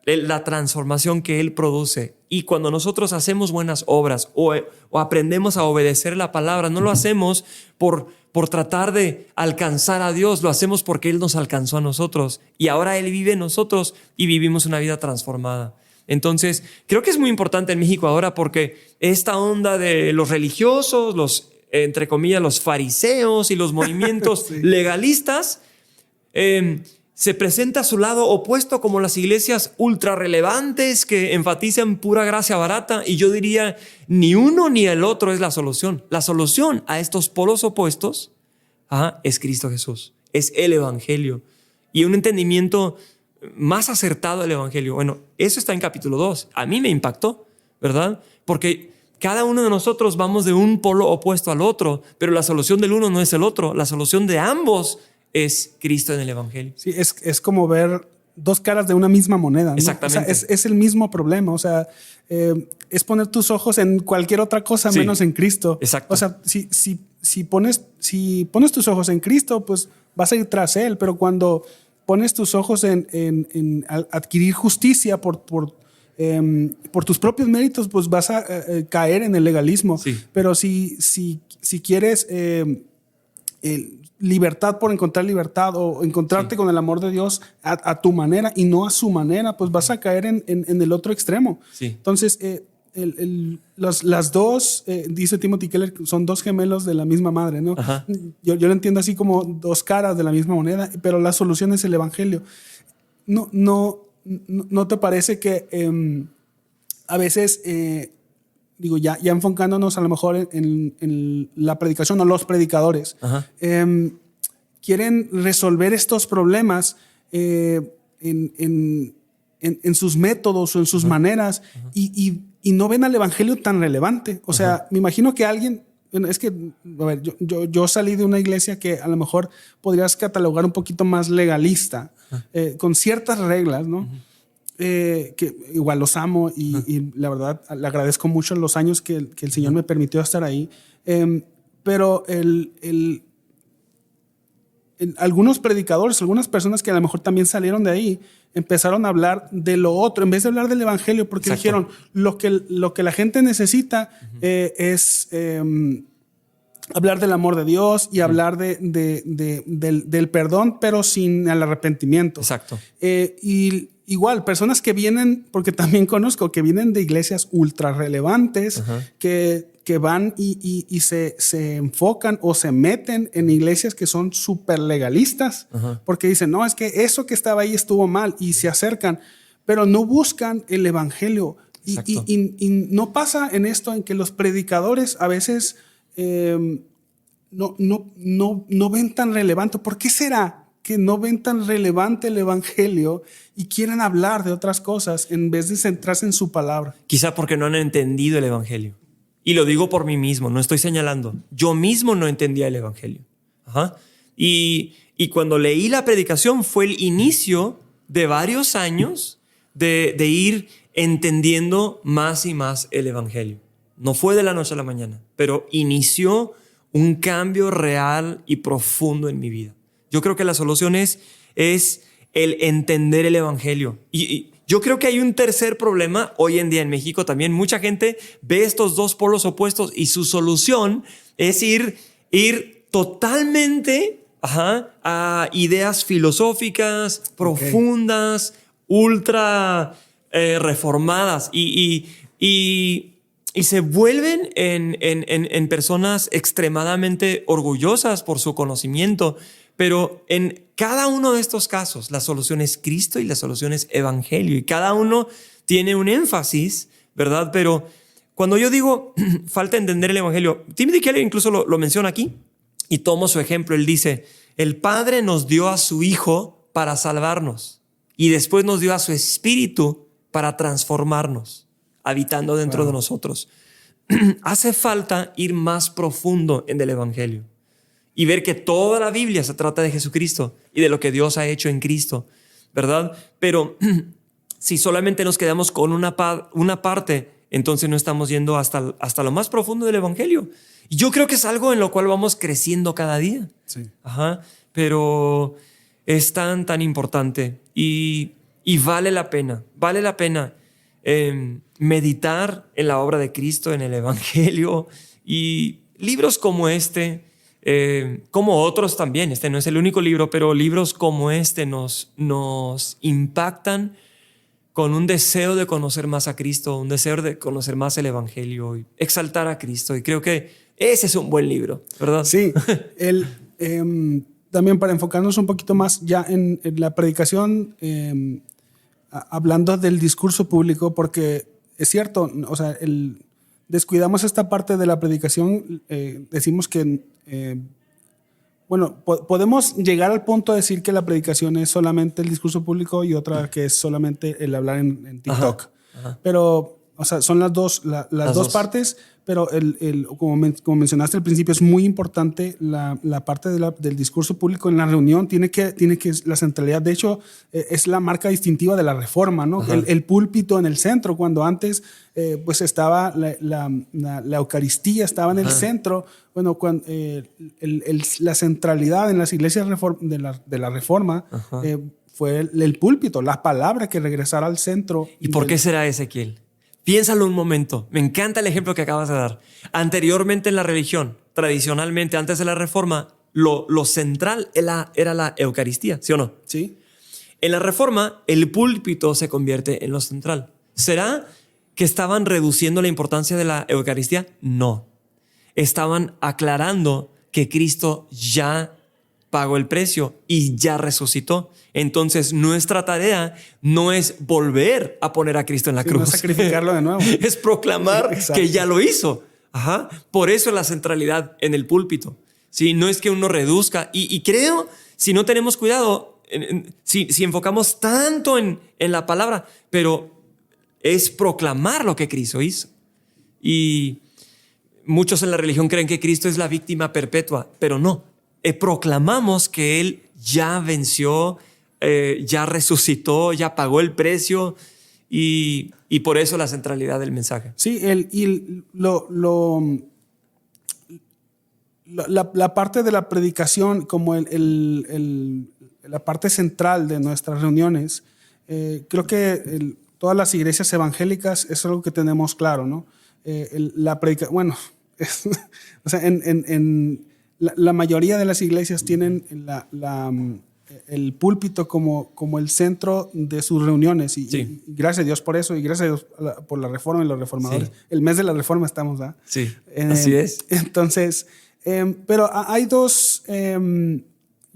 la transformación que Él produce. Y cuando nosotros hacemos buenas obras o aprendemos a obedecer la palabra, no lo hacemos por tratar de alcanzar a Dios, lo hacemos porque Él nos alcanzó a nosotros. Y ahora Él vive en nosotros y vivimos una vida transformada. Entonces, creo que es muy importante en México ahora porque esta onda de los religiosos, los, entre comillas, los fariseos y los movimientos sí. legalistas, se presenta a su lado opuesto como las iglesias ultra relevantes que enfatizan pura gracia barata. Y yo diría, ni uno ni el otro es la solución. La solución a estos polos opuestos es Cristo Jesús, es el evangelio y un entendimiento más acertado del evangelio. Bueno, eso está en capítulo 2. A mí me impactó, ¿verdad? Porque cada uno de nosotros vamos de un polo opuesto al otro, pero la solución del uno no es el otro. La solución de ambos es Cristo en el evangelio. Sí, es como ver dos caras de una misma moneda, ¿no? Exactamente. O sea, es el mismo problema. O sea, es poner tus ojos en cualquier otra cosa menos en Cristo. Exacto. O sea, si pones tus ojos en Cristo, pues vas a ir tras Él. Pero cuando pones tus ojos en adquirir justicia por tus propios méritos, pues vas a caer en el legalismo. Sí. Pero si quieres libertad por encontrar libertad o encontrarte con el amor de Dios a tu manera y no a su manera, pues vas a caer en el otro extremo. Sí. Entonces, las dos, dice Timothy Keller, son dos gemelos de la misma madre, ¿no? Ajá. Yo lo entiendo así como dos caras de la misma moneda, pero la solución es el evangelio. ¿No te parece que a veces, digo, ya enfocándonos a lo mejor en la predicación o los predicadores, quieren resolver estos problemas en sus métodos o en sus maneras y no ven al evangelio tan relevante? O sea, me imagino que alguien... Es que, a ver, yo salí de una iglesia que a lo mejor podrías catalogar un poquito más legalista, con ciertas reglas, ¿no? Que igual los amo y la verdad le agradezco mucho los años que el Señor me permitió estar ahí. Pero algunos predicadores, algunas personas que a lo mejor también salieron de ahí, empezaron a hablar de lo otro en vez de hablar del evangelio, porque dijeron lo que la gente necesita es hablar del amor de Dios y hablar del perdón, pero sin el arrepentimiento. Exacto. Y igual, personas que vienen, porque también conozco, que vienen de iglesias ultra relevantes, que van y se enfocan o se meten en iglesias que son súper legalistas, porque dicen, no, es que eso que estaba ahí estuvo mal, y se acercan, pero no buscan el evangelio. Y no pasa en esto en que los predicadores a veces no ven tan relevante. ¿Por qué será que no ven tan relevante el evangelio y quieren hablar de otras cosas en vez de centrarse en su palabra? Quizá porque no han entendido el evangelio. Y lo digo por mí mismo, no estoy señalando. Yo mismo no entendía el evangelio. Y cuando leí la predicación fue el inicio de varios años de ir entendiendo más y más el evangelio. No fue de la noche a la mañana, pero inició un cambio real y profundo en mi vida. Yo creo que la solución es el entender el evangelio. Y yo creo que hay un tercer problema hoy en día en México también. Mucha gente ve estos dos polos opuestos y su solución es ir totalmente a ideas filosóficas, profundas, ultra reformadas y se vuelven en personas extremadamente orgullosas por su conocimiento. Pero en cada uno de estos casos, la solución es Cristo y la solución es evangelio. Y cada uno tiene un énfasis, ¿verdad? Pero cuando yo digo falta entender el evangelio, Timothy Keller incluso lo menciona aquí y tomo su ejemplo. Él dice, el Padre nos dio a su Hijo para salvarnos y después nos dio a su Espíritu para transformarnos, habitando dentro de nosotros. Hace falta ir más profundo en el evangelio y ver que toda la Biblia se trata de Jesucristo y de lo que Dios ha hecho en Cristo, ¿verdad? Pero si solamente nos quedamos con una parte, entonces no estamos yendo hasta lo más profundo del evangelio. Y yo creo que es algo en lo cual vamos creciendo cada día. Sí. Pero es tan, tan importante y vale la pena meditar en la obra de Cristo, en el Evangelio, y libros como como otros también. Este no es el único libro, pero libros como este nos impactan con un deseo de conocer más a Cristo, un deseo de conocer más el Evangelio y exaltar a Cristo. Y creo que ese es un buen libro, ¿verdad? Sí, también para enfocarnos un poquito más ya en la predicación, hablando del discurso público, porque es cierto, o sea, descuidamos esta parte de la predicación, decimos que, podemos llegar al punto de decir que la predicación es solamente el discurso público y otra que es solamente el hablar en TikTok. Ajá. Pero, o sea, son las dos partes, pero como mencionaste al principio, es muy importante la parte del discurso público en la reunión. Tiene que la centralidad, de hecho, es la marca distintiva de la Reforma, ¿no? El púlpito en el centro, cuando antes pues estaba la Eucaristía, estaba en el centro. Bueno, la centralidad en las iglesias de la Reforma fue el púlpito, la palabra que regresara al centro. ¿Y por qué será, Ezequiel? Piénsalo un momento. Me encanta el ejemplo que acabas de dar. Anteriormente en la religión, tradicionalmente, antes de la Reforma, lo central era la Eucaristía, ¿sí o no? Sí. En la Reforma, el púlpito se convierte en lo central. ¿Será que estaban reduciendo la importancia de la Eucaristía? No. Estaban aclarando que Cristo ya pagó el precio y ya resucitó. Entonces, nuestra tarea no es volver a poner a Cristo en la cruz. No es sacrificarlo de nuevo. Es proclamar que ya lo hizo. Ajá. Por eso la centralidad en el púlpito. ¿Sí? No es que uno reduzca. Y creo, si no tenemos cuidado, si enfocamos tanto en la palabra, pero es proclamar lo que Cristo hizo. Y muchos en la religión creen que Cristo es la víctima perpetua, pero no. Proclamamos que Él ya venció, ya resucitó, ya pagó el precio y por eso la centralidad del mensaje. Sí, la parte de la predicación como la parte central de nuestras reuniones, creo que todas las iglesias evangélicas es algo que tenemos claro, ¿no? La predicación, bueno, o sea, la mayoría de las iglesias tienen el púlpito como el centro de sus reuniones y gracias a Dios por eso y gracias a Dios por la Reforma y los reformadores. Sí. El mes de la Reforma estamos, ¿verdad? Sí, así es. Entonces, pero hay dos...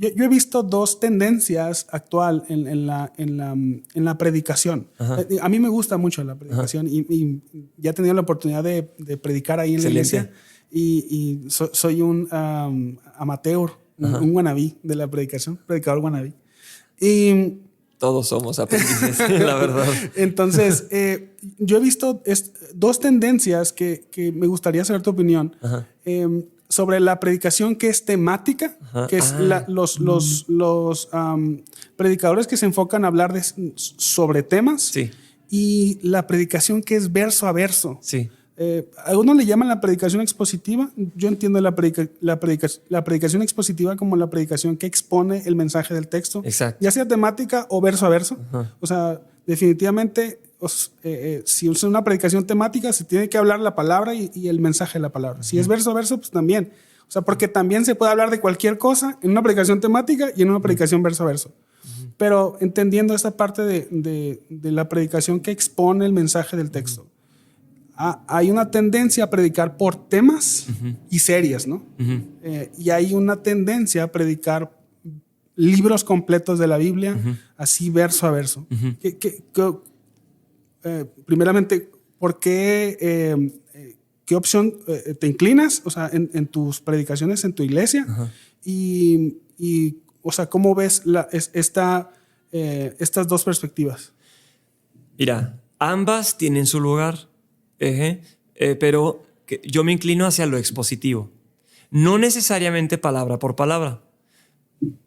Yo he visto dos tendencias actual en la predicación. A mí me gusta mucho la predicación y ya he tenido la oportunidad de predicar ahí en la iglesia y soy un amateur, un wannabe de la predicación, predicador wannabe. Y todos somos aprendices, la verdad. Entonces, yo he visto dos tendencias que me gustaría saber tu opinión. Sobre la predicación que es temática, que es los predicadores que se enfocan a hablar sobre temas, y la predicación que es verso a verso. Sí. Algunos le llaman la predicación expositiva. Yo entiendo la predicación expositiva como la predicación que expone el mensaje del texto, ya sea temática o verso a verso. O sea, definitivamente, si es una predicación temática, se tiene que hablar la palabra y el mensaje de la palabra. Si es verso a verso, pues también. O sea, porque también se puede hablar de cualquier cosa en una predicación temática y en una predicación verso a verso. Pero entendiendo esta parte de la predicación que expone el mensaje del texto. Hay una tendencia a predicar por temas y series, ¿no? Y hay una tendencia a predicar libros completos de la Biblia, así verso a verso. Primeramente, ¿por qué opción te inclinas? O sea, en tus predicaciones en tu iglesia. Y o sea, ¿cómo ves estas dos perspectivas? Mira, ambas tienen su lugar. Pero yo me inclino hacia lo expositivo. No necesariamente palabra por palabra.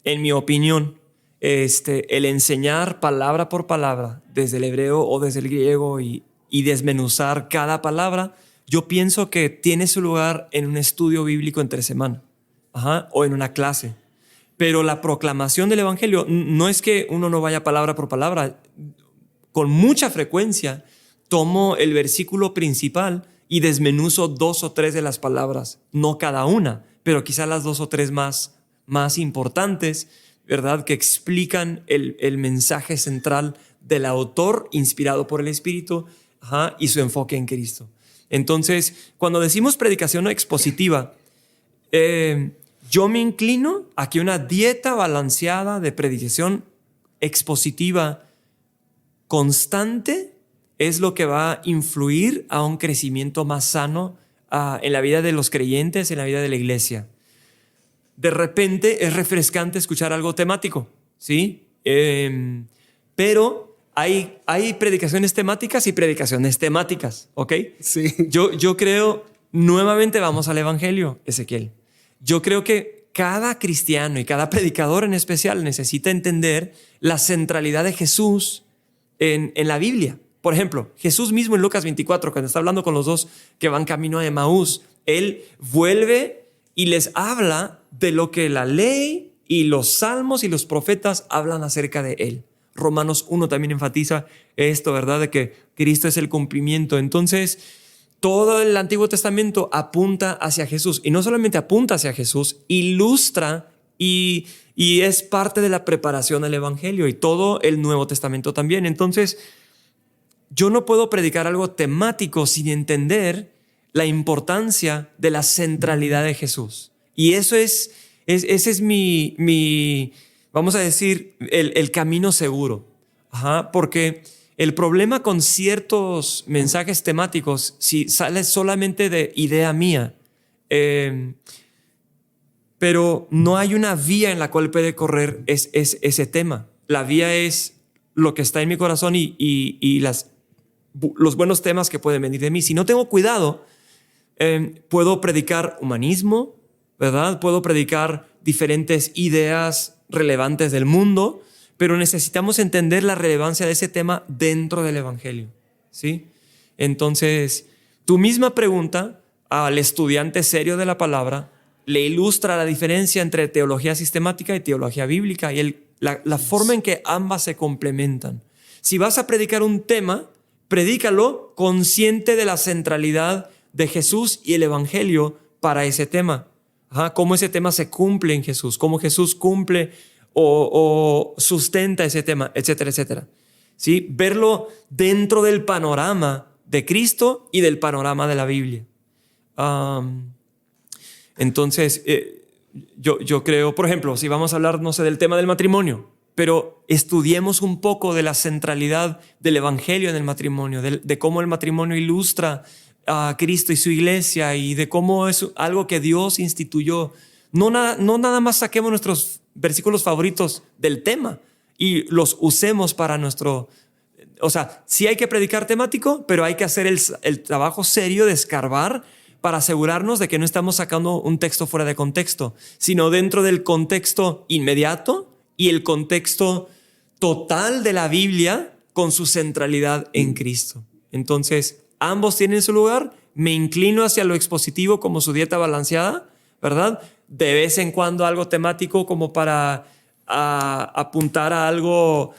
En mi opinión, el enseñar palabra por palabra desde el hebreo o desde el griego y desmenuzar cada palabra, yo pienso que tiene su lugar en un estudio bíblico entre semana o en una clase. Pero la proclamación del evangelio no es que uno no vaya palabra por palabra. Con mucha frecuencia tomo el versículo principal y desmenuzo 2 o 3 de las palabras, no cada una, pero quizá las 2 o 3 más importantes, ¿verdad? Que explican el mensaje central del autor inspirado por el Espíritu, y su enfoque en Cristo. Entonces, cuando decimos predicación expositiva, yo me inclino a que una dieta balanceada de predicación expositiva constante es lo que va a influir a un crecimiento más sano en la vida de los creyentes, en la vida de la iglesia. De repente es refrescante escuchar algo temático, ¿sí? Pero hay predicaciones temáticas y predicaciones temáticas, ¿ok? Sí. Yo creo, nuevamente vamos al Evangelio, Ezequiel. Yo creo que cada cristiano y cada predicador en especial necesita entender la centralidad de Jesús en la Biblia. Por ejemplo, Jesús mismo en Lucas 24, cuando está hablando con los dos que van camino a Emaús, Él vuelve y les habla de lo que la ley y los salmos y los profetas hablan acerca de Él. Romanos 1 también enfatiza esto, ¿verdad? De que Cristo es el cumplimiento. Entonces, todo el Antiguo Testamento apunta hacia Jesús. Y no solamente apunta hacia Jesús, ilustra y es parte de la preparación del Evangelio, y todo el Nuevo Testamento también. Entonces, yo no puedo predicar algo temático sin entender la importancia de la centralidad de Jesús. Y ese es mi vamos a decir, el camino seguro. Porque el problema con ciertos mensajes temáticos, si sale solamente de idea mía, pero no hay una vía en la cual puede correr ese tema. La vía es lo que está en mi corazón y los buenos temas que pueden venir de mí. Si no tengo cuidado, puedo predicar humanismo, ¿verdad? Puedo predicar diferentes ideas relevantes del mundo, pero necesitamos entender la relevancia de ese tema dentro del Evangelio, ¿sí? Entonces, tu misma pregunta al estudiante serio de la palabra le ilustra la diferencia entre teología sistemática y teología bíblica y la forma en que ambas se complementan. Si vas a predicar un tema, predícalo consciente de la centralidad de Jesús y el Evangelio para ese tema. Cómo ese tema se cumple en Jesús, cómo Jesús cumple o sustenta ese tema, etcétera, etcétera. ¿Sí? Verlo dentro del panorama de Cristo y del panorama de la Biblia. Entonces, yo creo, por ejemplo, si vamos a hablar, no sé, del tema del matrimonio, pero estudiemos un poco de la centralidad del Evangelio en el matrimonio, de cómo el matrimonio ilustra a Cristo y su iglesia y de cómo es algo que Dios instituyó. No nada más saquemos nuestros versículos favoritos del tema y los usemos para nuestro... O sea, sí hay que predicar temático, pero hay que hacer el trabajo serio de escarbar para asegurarnos de que no estamos sacando un texto fuera de contexto, sino dentro del contexto inmediato y el contexto total de la Biblia con su centralidad en Cristo. Entonces, ambos tienen su lugar. Me inclino hacia lo expositivo como su dieta balanceada, ¿verdad? De vez en cuando algo temático como para apuntar a algo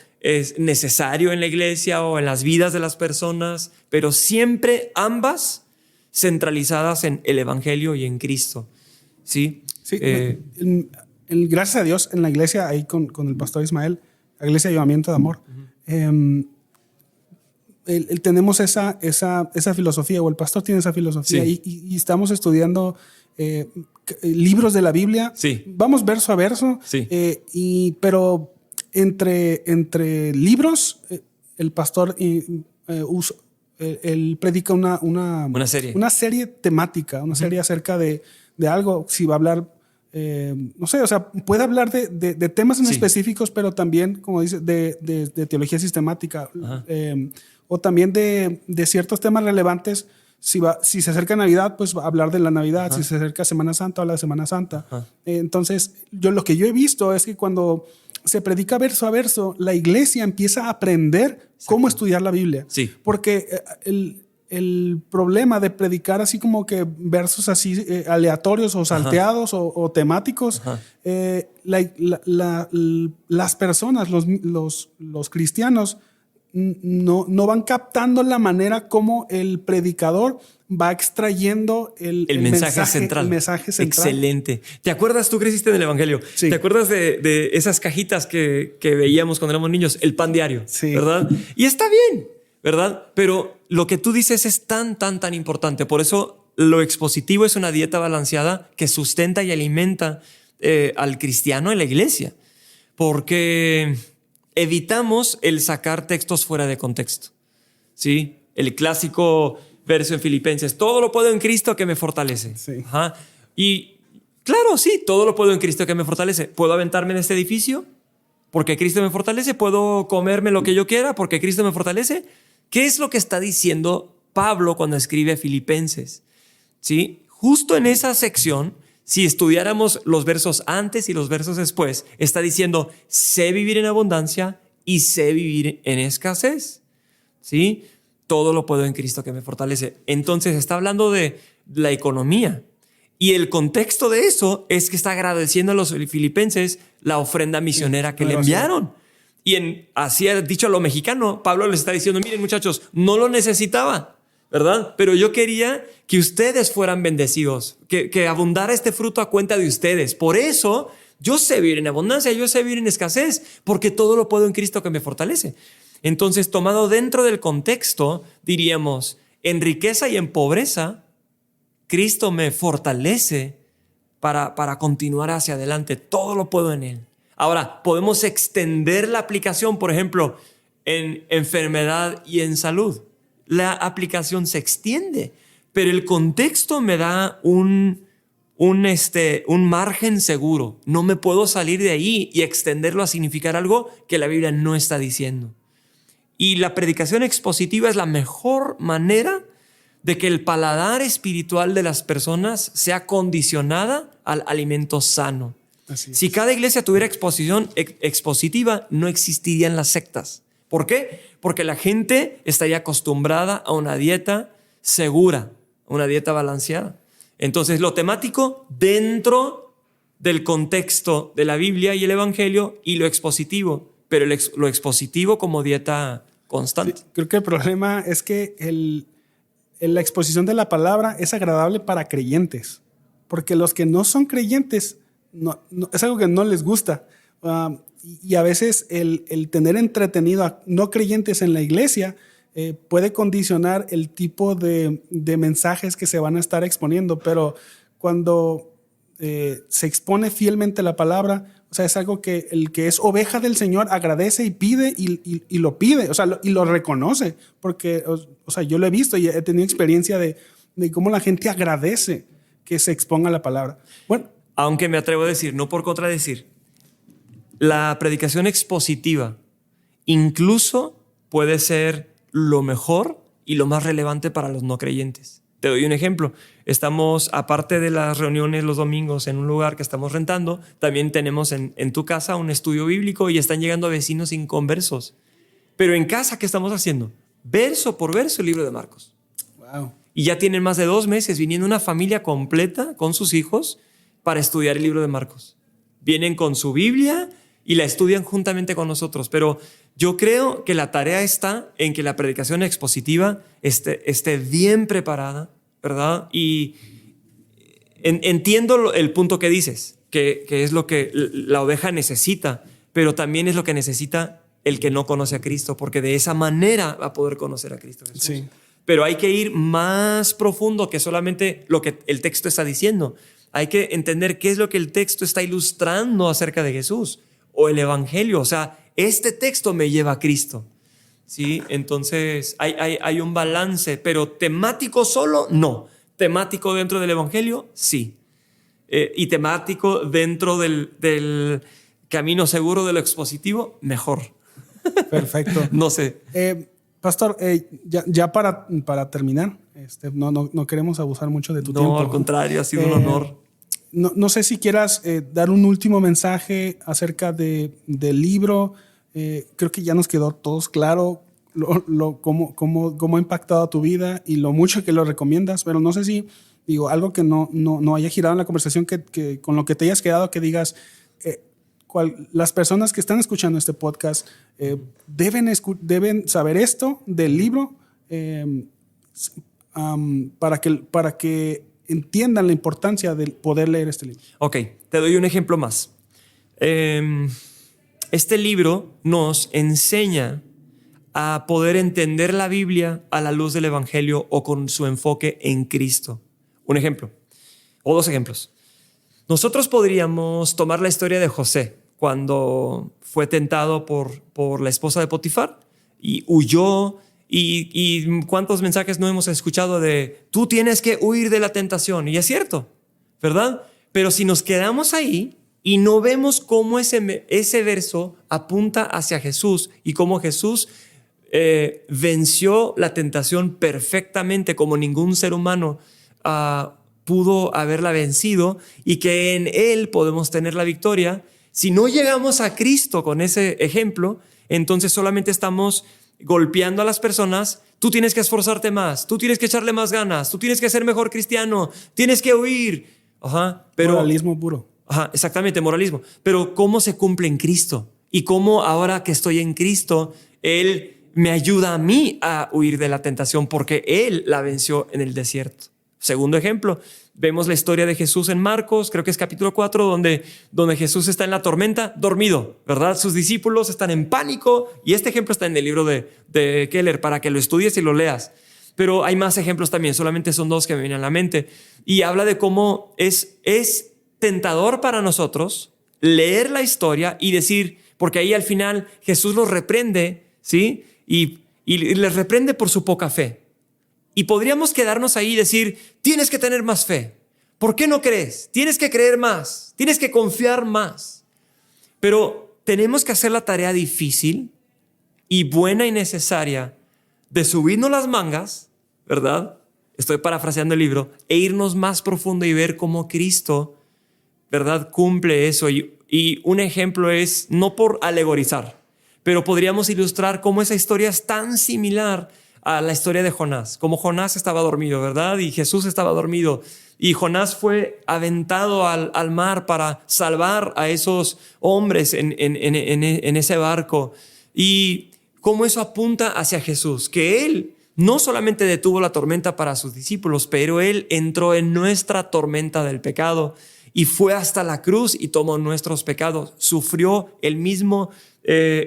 necesario en la iglesia o en las vidas de las personas, pero siempre ambas centralizadas en el Evangelio y en Cristo. ¿Sí? Sí. Gracias a Dios, en la iglesia, ahí con el pastor Ismael, la iglesia de Avivamiento de Amor, tenemos esa filosofía, o el pastor tiene esa filosofía, sí. y estamos estudiando libros de la Biblia. Sí. Vamos verso a verso, sí. Pero entre libros, el pastor él predica una serie temática, una serie acerca de algo. Si va a hablar, no sé, o sea, puede hablar de temas en específicos, pero también, como dice, de teología sistemática. O también de ciertos temas relevantes. Si se acerca Navidad, pues va a hablar de la Navidad. Si se acerca Semana Santa, habla de Semana Santa. Entonces, lo que yo he visto es que cuando se predica verso a verso, la iglesia empieza a aprender cómo estudiar la Biblia. Sí. Porque el problema de predicar así como que versos así aleatorios o salteados o temáticos. Las personas, los cristianos, no van captando la manera como el predicador va extrayendo el mensaje central. El mensaje central. Excelente. ¿Te acuerdas? Tú creciste en el Evangelio. Sí. ¿Te acuerdas de esas cajitas que veíamos cuando éramos niños? El pan diario, sí. ¿verdad? Y está bien, ¿verdad? Pero lo que tú dices es tan importante. Por eso lo expositivo es una dieta balanceada que sustenta y alimenta al cristiano en la iglesia. Porque evitamos el sacar textos fuera de contexto. ¿Sí? El clásico verso en Filipenses: todo lo puedo en Cristo que me fortalece. Sí. Ajá. Y claro, sí, todo lo puedo en Cristo que me fortalece. ¿Puedo aventarme en este edificio? Porque Cristo me fortalece. ¿Puedo comerme lo que yo quiera? Porque Cristo me fortalece. ¿Qué es lo que está diciendo Pablo cuando escribe Filipenses? ¿Sí? Justo en esa sección, si estudiáramos los versos antes y los versos después, está diciendo: sé vivir en abundancia y sé vivir en escasez. ¿Sí? Todo lo puedo en Cristo que me fortalece. Entonces está hablando de la economía. Y el contexto de eso es que está agradeciendo a los filipenses la ofrenda misionera que le enviaron. Y así dicho a lo mexicano, Pablo les está diciendo: miren, muchachos, no lo necesitaba, ¿verdad? Pero yo quería que ustedes fueran bendecidos, que abundara este fruto a cuenta de ustedes. Por eso yo sé vivir en abundancia, yo sé vivir en escasez, porque todo lo puedo en Cristo que me fortalece. Entonces, tomado dentro del contexto, diríamos: en riqueza y en pobreza, Cristo me fortalece para continuar hacia adelante. Todo lo puedo en Él. Ahora, podemos extender la aplicación, por ejemplo, en enfermedad y en salud. La aplicación se extiende, pero el contexto me da un margen seguro. No me puedo salir de ahí y extenderlo a significar algo que la Biblia no está diciendo. Y la predicación expositiva es la mejor manera de que el paladar espiritual de las personas sea condicionada al alimento sano. Si cada iglesia tuviera exposición expositiva, no existirían las sectas. ¿Por qué? Porque la gente estaría acostumbrada a una dieta segura, una dieta balanceada. Entonces, lo temático dentro del contexto de la Biblia y el Evangelio, y lo expositivo, pero lo expositivo como dieta constante. Sí, creo que el problema es que la exposición de la palabra es agradable para creyentes, porque los que no son creyentes no, es algo que no les gusta. Y a veces el tener entretenido a no creyentes en la iglesia puede condicionar el tipo de mensajes que se van a estar exponiendo. Pero cuando se expone fielmente la palabra, o sea, es algo que el que es oveja del Señor agradece y pide y lo pide, o sea, y lo reconoce. Porque, o sea, yo lo he visto y he tenido experiencia de cómo la gente agradece que se exponga la palabra. Bueno, aunque me atrevo a decir, no por contradecir, la predicación expositiva incluso puede ser lo mejor y lo más relevante para los no creyentes. Te doy un ejemplo. Estamos, aparte de las reuniones los domingos en un lugar que estamos rentando, también tenemos en tu casa un estudio bíblico y están llegando vecinos inconversos. Pero en casa, ¿qué estamos haciendo? Verso por verso el libro de Marcos. Wow. Y ya tienen más de 2 meses viniendo una familia completa con sus hijos para estudiar el libro de Marcos. Vienen con su Biblia y la estudian juntamente con nosotros. Pero yo creo que la tarea está en que la predicación expositiva esté bien preparada, ¿verdad? Y entiendo el punto que dices, que es lo que la oveja necesita, pero también es lo que necesita el que no conoce a Cristo, porque de esa manera va a poder conocer a Cristo Jesús. Sí. Pero hay que ir más profundo que solamente lo que el texto está diciendo. Hay que entender qué es lo que el texto está ilustrando acerca de Jesús o el Evangelio. O sea, este texto me lleva a Cristo. ¿Sí? Entonces hay un balance, pero temático solo, no. Temático dentro del Evangelio, sí. Y temático dentro del camino seguro de lo expositivo, mejor. Perfecto. No sé. Pastor, ya para terminar, no queremos abusar mucho de tu tiempo. No, al contrario, ha sido un honor. No sé si quieras dar un último mensaje acerca del libro. Creo que ya nos quedó todos claro cómo ha impactado tu vida y lo mucho que lo recomiendas, pero no sé si, digo, algo que no haya girado en la conversación que con lo que te hayas quedado, que digas, las personas que están escuchando este podcast deben saber esto del libro para que entiendan la importancia de poder leer este libro. Ok, te doy un ejemplo más. Este libro nos enseña a poder entender la Biblia a la luz del Evangelio o con su enfoque en Cristo. Un ejemplo, o dos ejemplos. Nosotros podríamos tomar la historia de José cuando fue tentado por la esposa de Potifar y huyó. Y cuántos mensajes no hemos escuchado de tú tienes que huir de la tentación. Y es cierto, ¿verdad? Pero si nos quedamos ahí y no vemos cómo ese verso apunta hacia Jesús y cómo Jesús venció la tentación perfectamente como ningún ser humano pudo haberla vencido y que en Él podemos tener la victoria. Si no llegamos a Cristo con ese ejemplo, entonces solamente estamos golpeando a las personas. Tú tienes que esforzarte más, tú tienes que echarle más ganas, tú tienes que ser mejor cristiano, tienes que huir. Pero, moralismo puro. Exactamente, moralismo. Pero ¿cómo se cumple en Cristo? Y cómo ahora que estoy en Cristo, Él me ayuda a mí a huir de la tentación porque Él la venció en el desierto. Segundo ejemplo, vemos la historia de Jesús en Marcos, creo que es capítulo 4, donde Jesús está en la tormenta, dormido, ¿verdad? Sus discípulos están en pánico y este ejemplo está en el libro de Keller para que lo estudies y lo leas. Pero hay más ejemplos también, solamente son dos que me vienen a la mente. Y habla de cómo es tentador para nosotros leer la historia y decir, porque ahí al final Jesús los reprende, ¿sí? Y les reprende por su poca fe. Y podríamos quedarnos ahí y decir, tienes que tener más fe. ¿Por qué no crees? Tienes que creer más. Tienes que confiar más. Pero tenemos que hacer la tarea difícil y buena y necesaria de subirnos las mangas, ¿verdad? Estoy parafraseando el libro, e irnos más profundo y ver cómo Cristo, ¿verdad?, cumple eso. Y un ejemplo es, no por alegorizar, pero podríamos ilustrar cómo esa historia es tan similar a la historia de Jonás, como Jonás estaba dormido, ¿verdad? Y Jesús estaba dormido y Jonás fue aventado al mar para salvar a esos hombres en ese barco. Y cómo eso apunta hacia Jesús, que Él no solamente detuvo la tormenta para sus discípulos, pero Él entró en nuestra tormenta del pecado y fue hasta la cruz y tomó nuestros pecados, sufrió el mismo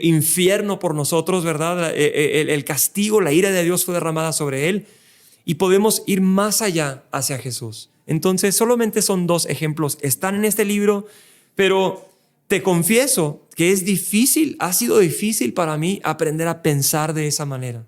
infierno por nosotros, ¿verdad? El castigo, la ira de Dios fue derramada sobre Él y podemos ir más allá hacia Jesús. Entonces solamente son dos ejemplos, están en este libro, pero te confieso que es difícil, ha sido difícil para mí aprender a pensar de esa manera.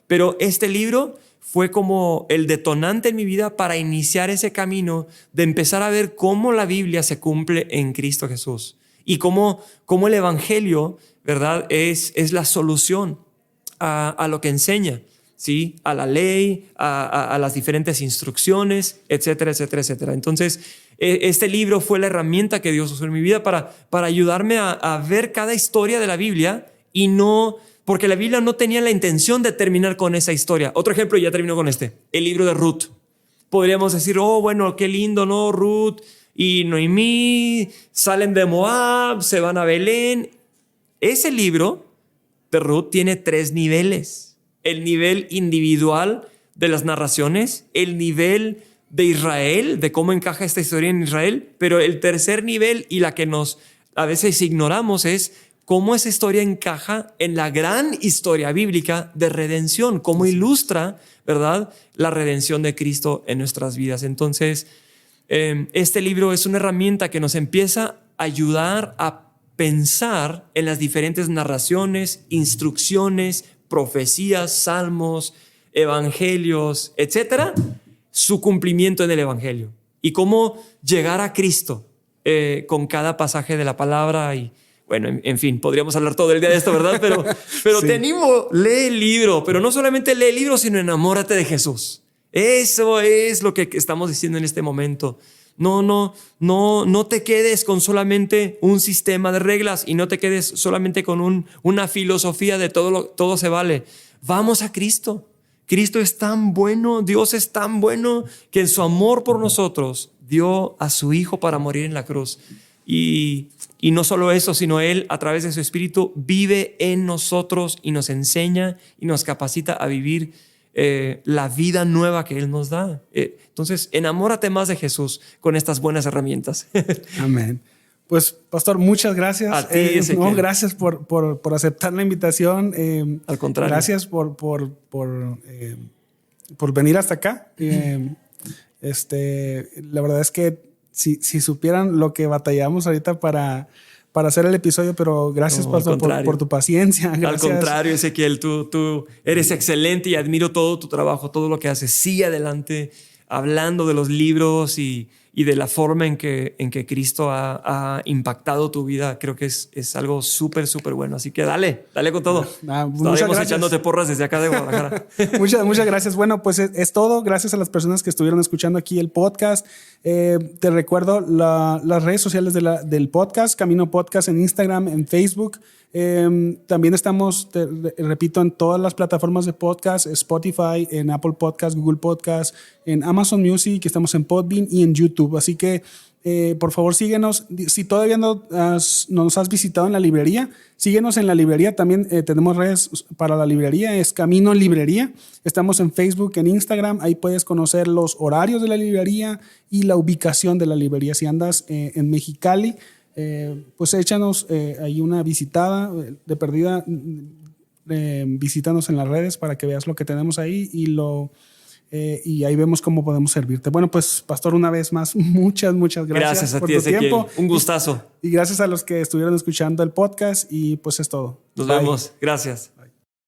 Pero este libro fue como el detonante en mi vida para iniciar ese camino de empezar a ver cómo la Biblia se cumple en Cristo Jesús y cómo el Evangelio, ¿verdad?, es la solución a lo que enseña, ¿sí?, a la ley, a las diferentes instrucciones, etcétera, etcétera, etcétera. Entonces, este libro fue la herramienta que Dios usó en mi vida para ayudarme a ver cada historia de la Biblia y no... Porque la Biblia no tenía la intención de terminar con esa historia. Otro ejemplo, y ya termino con el libro de Ruth. Podríamos decir, oh, bueno, qué lindo, ¿no? Ruth y Noemí salen de Moab, se van a Belén. Ese libro de Ruth tiene 3 niveles. El nivel individual de las narraciones, el nivel de Israel, de cómo encaja esta historia en Israel, pero el tercer nivel y la que a veces ignoramos es cómo esa historia encaja en la gran historia bíblica de redención, cómo ilustra, ¿verdad?, la redención de Cristo en nuestras vidas. Entonces, este libro es una herramienta que nos empieza a ayudar a pensar en las diferentes narraciones, instrucciones, profecías, salmos, evangelios, etcétera, su cumplimiento en el evangelio y cómo llegar a Cristo con cada pasaje de la palabra. Y bueno, en fin, podríamos hablar todo el día de esto, ¿verdad? Pero sí. Te animo, lee el libro, pero no solamente lee el libro, sino enamórate de Jesús. Eso es lo que estamos diciendo en este momento. No te quedes con solamente un sistema de reglas y no te quedes solamente con una filosofía de todo se vale. Vamos a Cristo. Cristo es tan bueno, Dios es tan bueno que en su amor por nosotros dio a su Hijo para morir en la cruz. Y no solo eso, sino Él a través de su Espíritu vive en nosotros y nos enseña y nos capacita a vivir la vida nueva que Él nos da. Entonces, enamórate más de Jesús con estas buenas herramientas. Amén. Pues, pastor, muchas gracias. A ti, gracias por aceptar la invitación. Al contrario. Gracias por venir hasta acá. La verdad es que si supieran lo que batallamos ahorita para hacer el episodio, pero gracias, pastor, por tu paciencia. Gracias. Al contrario, Ezequiel, tú eres excelente y admiro todo tu trabajo, todo lo que haces. Sigue adelante hablando de los libros y de la forma en que Cristo ha impactado tu vida. Creo que es algo súper, súper bueno. Así que dale con todo. Estaremos echándote porras desde acá de Guadalajara. muchas gracias. Bueno, pues es todo. Gracias a las personas que estuvieron escuchando aquí el podcast. Te recuerdo las redes sociales del podcast, Camino Podcast en Instagram, en Facebook. También estamos, repito, en todas las plataformas de podcast, Spotify, en Apple Podcast, Google Podcast, en Amazon Music, estamos en Podbean y en YouTube. Así que, por favor, síguenos. Si todavía no nos has visitado en la librería, síguenos en la librería. También tenemos redes para la librería, es Camino Librería. Estamos en Facebook, en Instagram. Ahí puedes conocer los horarios de la librería y la ubicación de la librería. Si andas en Mexicali, pues échanos ahí una visitada de perdida, visítanos en las redes para que veas lo que tenemos ahí y ahí vemos cómo podemos servirte. Bueno, pues, pastor, una vez más, muchas gracias. Gracias a por ti, tu Ezequiel. tiempo. Un gustazo. Y gracias a los que estuvieron escuchando el podcast y pues es todo. Nos vemos. Gracias.